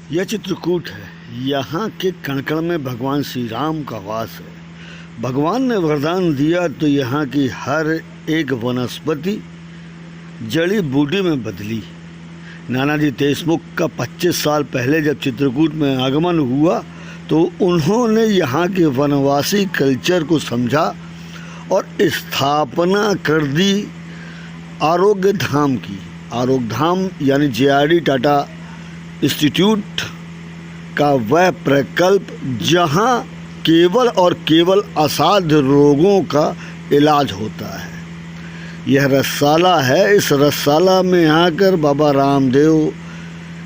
यह चित्रकूट है। यहाँ के कण-कण में भगवान श्री राम का वास है। भगवान ने वरदान दिया तो यहाँ की हर एक वनस्पति जड़ी बूटी में बदली। नानाजी देशमुख का 25 साल पहले जब चित्रकूट में आगमन हुआ तो उन्होंने यहाँ के वनवासी कल्चर को समझा और स्थापना कर दी आरोग्य धाम की। आरोग्य धाम यानी JRD टाटा इंस्टीट्यूट का वह प्रकल्प जहाँ केवल और केवल असाध्य रोगों का इलाज होता है। यह रसशाला है। इस रसशाला में आकर बाबा रामदेव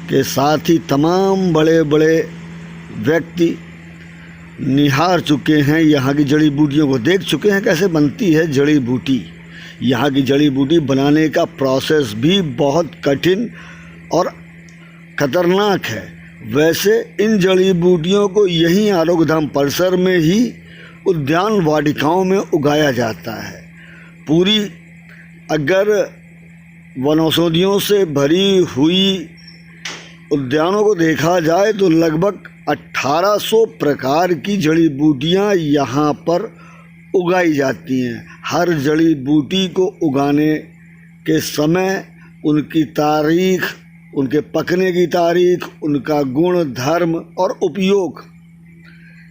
के साथ ही तमाम बड़े बड़े व्यक्ति निहार चुके हैं, यहाँ की जड़ी बूटियों को देख चुके हैं कैसे बनती है जड़ी बूटी। यहाँ की जड़ी बूटी बनाने का प्रोसेस भी बहुत कठिन और ख़तरनाक है। वैसे इन जड़ी बूटियों को यहीं आरोग्य धाम परिसर में ही उद्यान वाटिकाओं में उगाया जाता है। पूरी अगर वनौषधियों से भरी हुई उद्यानों को देखा जाए तो लगभग 1800 प्रकार की जड़ी बूटियाँ यहाँ पर उगाई जाती हैं। हर जड़ी बूटी को उगाने के समय उनकी तारीख, उनके पकने की तारीख, उनका गुण धर्म और उपयोग,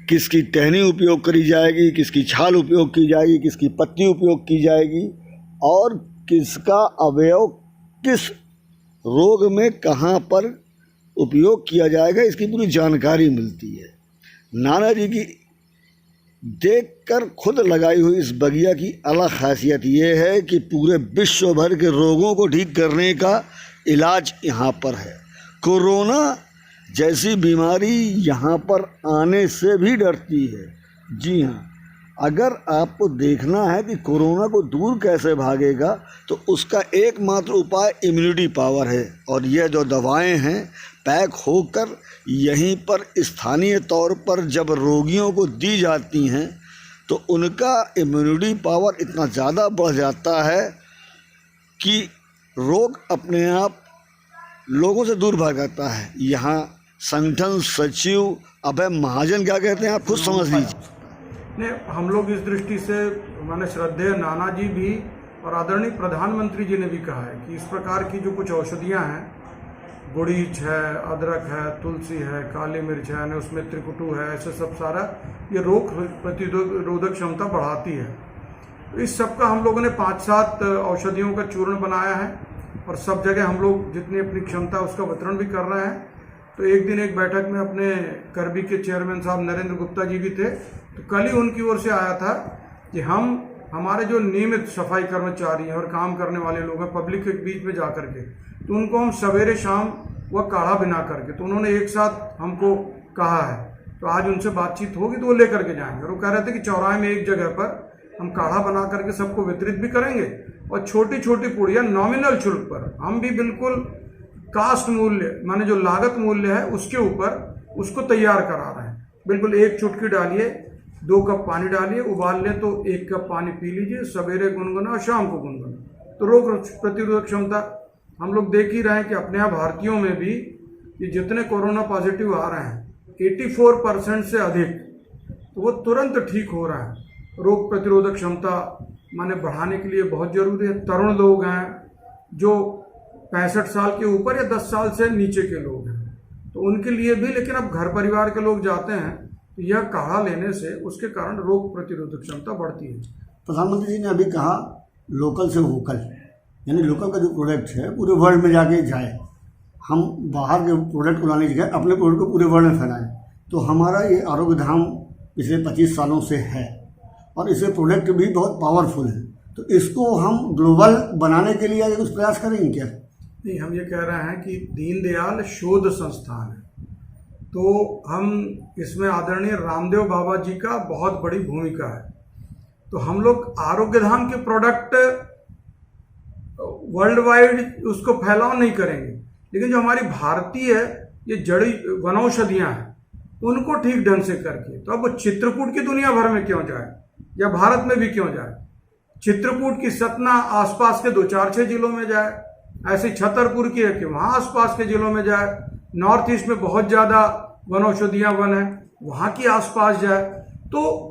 किसकी टहनी उपयोग करी जाएगी, किसकी छाल उपयोग की जाएगी, किसकी पत्ती उपयोग की जाएगी और किसका अवयव किस रोग में कहाँ पर उपयोग किया जाएगा, इसकी पूरी जानकारी मिलती है। नाना जी की देखकर खुद लगाई हुई इस बगिया की अलग खासियत ये है कि पूरे विश्व भर के रोगों को ठीक करने का इलाज यहाँ पर है। कोरोना जैसी बीमारी यहाँ पर आने से भी डरती है। जी हाँ, अगर आपको देखना है कि कोरोना को दूर कैसे भागेगा तो उसका एकमात्र उपाय इम्यूनिटी पावर है। और यह जो दवाएं हैं पैक होकर यहीं पर स्थानीय तौर पर जब रोगियों को दी जाती हैं तो उनका इम्यूनिटी पावर इतना ज़्यादा बढ़ जाता है कि रोग अपने आप लोगों से दूर भागता है। यहाँ संगठन सचिव अभय महाजन क्या कहते हैं, आप खुद समझ लीजिए। ने हम लोग इस दृष्टि से माने श्रद्धेय नाना जी भी और आदरणीय प्रधानमंत्री जी ने भी कहा है कि इस प्रकार की जो कुछ औषधियाँ हैं, गुड़ीच है, अदरक है, तुलसी है, काली मिर्च है, उसमें त्रिकुटू है, ऐसे सब सारा ये रोग प्रतिरोधक क्षमता बढ़ाती है। तो इस सब का हम लोगों ने 5-7 औषधियों का चूर्ण बनाया है और सब जगह हम लोग जितनी अपनी क्षमता उसका वितरण भी कर रहे हैं। तो एक दिन एक बैठक में अपने करबी के चेयरमैन साहब नरेंद्र गुप्ता जी भी थे, तो कल ही उनकी ओर से आया था कि हम हमारे जो नियमित सफाई कर्मचारी हैं और काम करने वाले लोग हैं पब्लिक के बीच में जा कर के, तो उनको हम सवेरे शाम वह काढ़ा बना करके, तो उन्होंने एक साथ हमको कहा है। तो आज उनसे बातचीत होगी तो वो लेकर के जाएंगे। और वो कह रहे थे कि चौराहे में एक जगह पर हम काढ़ा बना करके सबको वितरित भी करेंगे और छोटी छोटी पुड़िया नॉमिनल शुल्क पर हम भी बिल्कुल कास्ट मूल्य माने जो लागत मूल्य है उसके ऊपर उसको तैयार करा रहे हैं। बिल्कुल 1 चुटकी डालिए, 2 कप पानी डालिए, उबाल लें तो 1 कप पानी पी लीजिए, सवेरे गुनगुना और शाम को गुनगुना। तो रोग प्रतिरोधक क्षमता हम लोग देख ही रहे हैं कि अपने यहाँ भारतीयों में भी ये जितने कोरोना पॉजिटिव आ रहे हैं 84% से अधिक, तो वो तुरंत ठीक हो रहा है। रोग प्रतिरोधक क्षमता माने बढ़ाने के लिए बहुत ज़रूरी है। तरुण लोग हैं जो 65 साल के ऊपर या 10 साल से नीचे के लोग हैं, तो उनके लिए भी, लेकिन अब घर परिवार के लोग जाते हैं तो यह काढ़ा लेने से उसके कारण रोग प्रतिरोधक क्षमता बढ़ती है। प्रधानमंत्री जी ने अभी कहा लोकल से वोकल, यानी लोकल का जो प्रोडक्ट है पूरे वर्ल्ड में जाके जाए। हम बाहर के प्रोडक्ट को लाने की जगह अपने प्रोडक्ट को पूरे वर्ल्ड में फैलाएं। तो हमारा ये आरोग्य धाम पिछले 25 सालों से है और इसके प्रोडक्ट भी बहुत पावरफुल हैं। तो इसको हम ग्लोबल बनाने के लिए आगे कुछ प्रयास करेंगे क्या? नहीं, हम ये कह रहे हैं कि दीनदयाल शोध संस्थान है, तो हम इसमें आदरणीय रामदेव बाबा जी का बहुत बड़ी भूमिका है। तो हम लोग आरोग्य धाम के प्रोडक्ट वर्ल्ड वाइड उसको फैलाव नहीं करेंगे, लेकिन जो हमारी भारतीय ये जड़ी वनौषधियाँ हैं उनको ठीक ढंग से करके, तो अब वो चित्रकूट की दुनिया भर में क्यों जाए या भारत में भी क्यों जाए। चित्रकूट की सतना आसपास के 2-4-6 जिलों में जाए, ऐसे छतरपुर की है कि वहाँ आसपास के जिलों में जाए, नॉर्थ ईस्ट में बहुत ज़्यादा वनौषधियाँ वन है, वहाँ की आसपास जाए। तो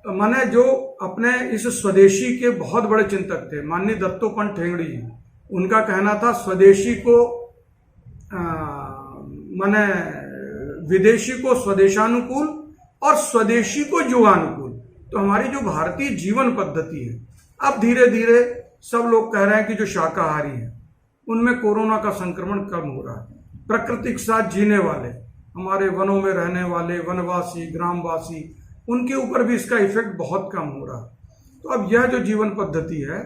माने जो अपने इस स्वदेशी के बहुत बड़े चिंतक थे माननीय दत्तोपंत ठेंगड़ी जी, उनका कहना था स्वदेशी को माने विदेशी को स्वदेशानुकूल और स्वदेशी को युगानुकूल। तो हमारी जो भारतीय जीवन पद्धति है, अब धीरे धीरे सब लोग कह रहे हैं कि जो शाकाहारी हैं उनमें कोरोना का संक्रमण कम हो रहा है। प्रकृति के साथ जीने वाले, हमारे वनों में रहने वाले वनवासी, ग्रामवासी, उनके ऊपर भी इसका इफेक्ट बहुत कम हो रहा है। तो अब यह जो जीवन पद्धति है,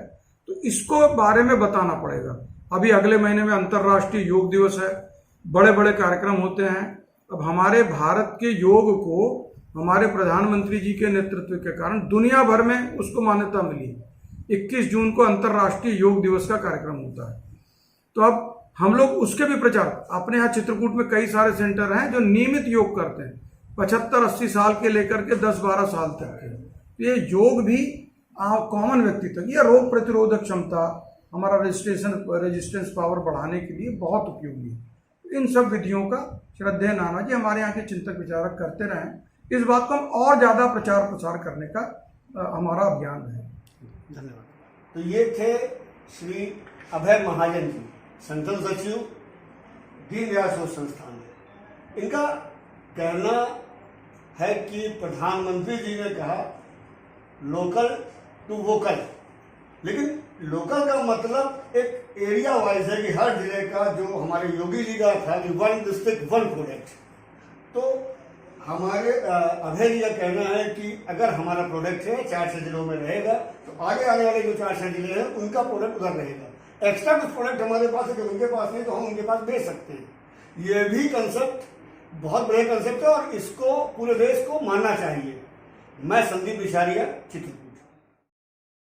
तो इसको बारे में बताना पड़ेगा। अभी अगले महीने में अंतर्राष्ट्रीय योग दिवस है, बड़े बड़े कार्यक्रम होते हैं। अब हमारे भारत के योग को हमारे प्रधानमंत्री जी के नेतृत्व के कारण दुनिया भर में उसको मान्यता मिली। 21 जून को अंतर्राष्ट्रीय योग दिवस का कार्यक्रम होता है। तो अब हम लोग उसके भी प्रचार, अपने यहाँ चित्रकूट में कई सारे सेंटर हैं जो नियमित योग करते हैं, 75-80 साल के लेकर के 10-12 साल तक के। ये योग भी कॉमन व्यक्ति तक, यह रोग प्रतिरोधक क्षमता, हमारा रेजिस्टेंस पावर बढ़ाने के लिए बहुत उपयोगी है। इन सब विधियों का श्रद्धेय नाना जी हमारे यहाँ के चिंतक विचारक करते रहें। इस बात को हम और ज़्यादा प्रचार प्रसार करने का हमारा अभियान है। धन्यवाद। तो ये थे श्री अभय महाजन जी, संगठन सचिव दीनदयाल शोध संस्थान। इनका कहना है कि प्रधानमंत्री जी ने कहा लोकल टू वोकल, लेकिन लोकल का मतलब एक एरिया वाइज है कि हर जिले का, जो हमारे योगी जी का था कि 1 डिस्ट्रिक्ट 1 प्रोडक्ट। तो हमारे अभय जी का कहना है कि अगर हमारा प्रोडक्ट है 4-6 जिलों में रहेगा, तो आगे आने वाले जो 4-6 जिले हैं उनका प्रोडक्ट उधर रहेगा। एक्स्ट्रा कुछ प्रोडक्ट हमारे पास है जो उनके पास नहीं, तो हम उनके पास बेच सकते हैं। ये भी कंसेप्ट बहुत बड़े कंसेप्ट है और इसको पूरे देश को मानना चाहिए। मैं संदीप बिशारिया, चित्रकूट।